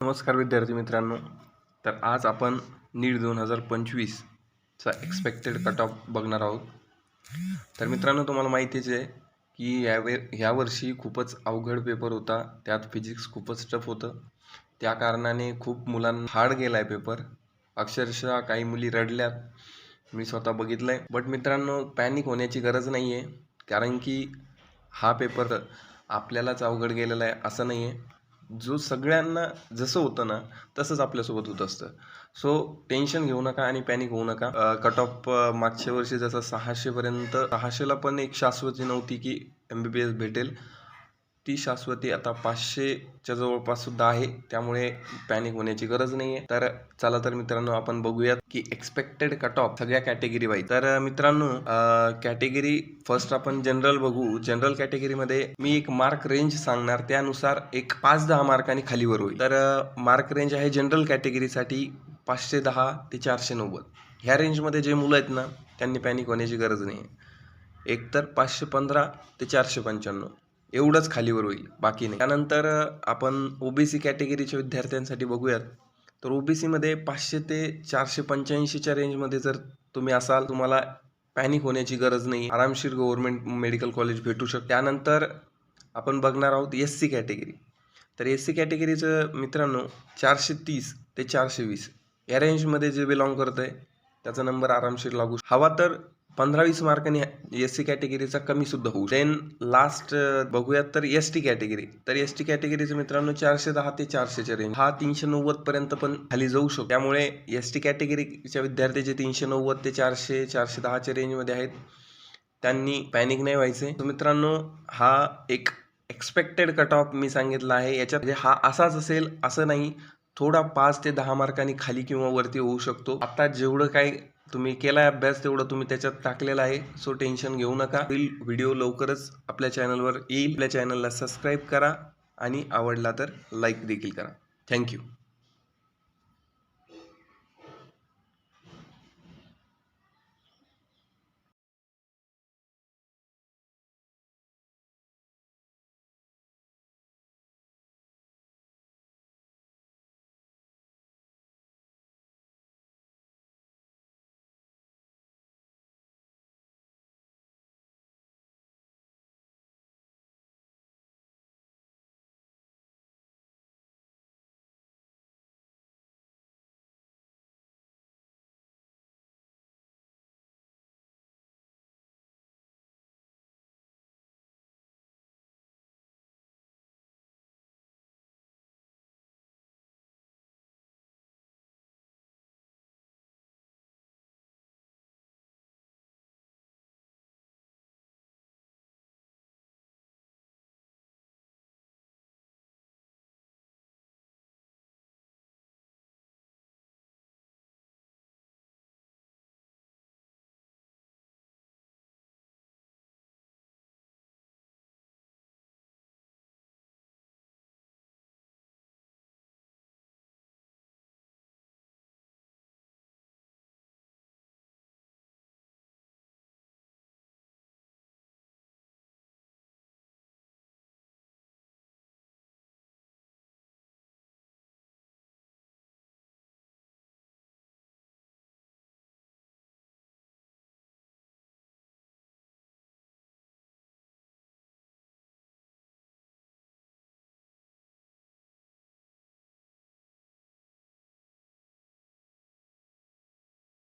नमस्कार विद्यार्थी मित्रांनो. तर आज आपण नीट 2025चा एक्सपेक्टेड कट ऑफ बघणार आहोत. तर मित्रांनो, तुम्हाला माहितीच आहे की ह्या वर्षी खूपच अवघड पेपर होता. त्यात फिजिक्स खूपच टफ होतं. त्या कारणाने खूप मुलांना हार्ड गेला आहे पेपर. अक्षरशः काही मुली रडल्यात, मी स्वतः बघितलं आहे. बट मित्रांनो, पॅनिक होण्याची गरज नाही आहे, कारण की हा पेपर आपल्यालाच अवघड गेलेला आहे असं नाही आहे. जो सगळ्यांना जसं होतं ना तसंच आपल्यासोबत होत असतं. सो टेन्शन घेऊ नका आणि पॅनिक होऊ नका. कट ऑफ मागच्या वर्षी जसं 600पर्यंत, 600ला पण एक शाश्वती नव्हती की MBBS भेटेल. ती शाश्वती आता 500च्या जवळपास सुद्धा आहे. त्यामुळे पॅनिक होण्याची गरज नाही आहे. तर चला तर मित्रांनो, आपण बघूयात की एक्सपेक्टेड कट ऑफ सगळ्या कॅटेगरी वाईज. तर मित्रांनो, कॅटेगरी फर्स्ट आपण जनरल बघू. जनरल कॅटेगरीमध्ये मी एक मार्क रेंज सांगणार, त्यानुसार एक 5-10 मार्कांनी खालीवर होईल. तर मार्क रेंज आहे जनरल कॅटेगरीसाठी 510 ते 490. ह्या रेंजमध्ये जे मुलं आहेत ना, त्यांनी पॅनिक होण्याची गरज नाही आहे. एकतर 515 ते 495 एवढंच खालीवर होईल, बाकी नाही. त्यानंतर आपण OBC कॅटेगरीच्या विद्यार्थ्यांसाठी बघूयात. तर OBCमध्ये 500 ते 485च्या रेंजमध्ये जर तुम्ही असाल, तुम्हाला पॅनिक होण्याची गरज नाही. आरामशीर गव्हर्नमेंट मेडिकल कॉलेज भेटू शकतं. त्यानंतर आपण बघणार आहोत SC कॅटेगरी. तर SC कॅटेगरीचं मित्रांनो 430 ते 420 या रेंजमध्ये जे बिलॉंग करत आहे त्याचा नंबर आरामशीर लागू. हवा तर 15-20 मार्कांनी SC कॅटेगरीचा कमी सुद्धा होऊ. देन लास्ट बघूयात तर ST कॅटेगरी. तर ST कॅटेगरीचं मित्रांनो 410 ते 400च्या रेंज, हा 390 पर्यंत पण खाली जाऊ शकतो. त्यामुळे ST कॅटेगरीच्या विद्यार्थ्याचे 390 ते 400, 410च्या रेंजमध्ये आहेत, त्यांनी पॅनिक नाही व्हायचे. तर मित्रांनो, हा एक एक्सपेक्टेड कट ऑफ मी सांगितला आहे. याच्यात हा असाच असेल असं नाही, थोडा 5 ते 10 मार्कांनी खाली किंवा वरती होऊ शकतो. आता जेवढं काय तुम्ही केलाय अभ्यास, तेवढं तुम्ही त्याच्यात टाकलेला आहे. सो टेन्शन घेऊ नका. व्हिडिओ लवकरच आपल्या चॅनलवर येईल. आपल्या चॅनलला सबस्क्राईब करा आणि आवडला तर लाईक देखील करा. थँक्यू.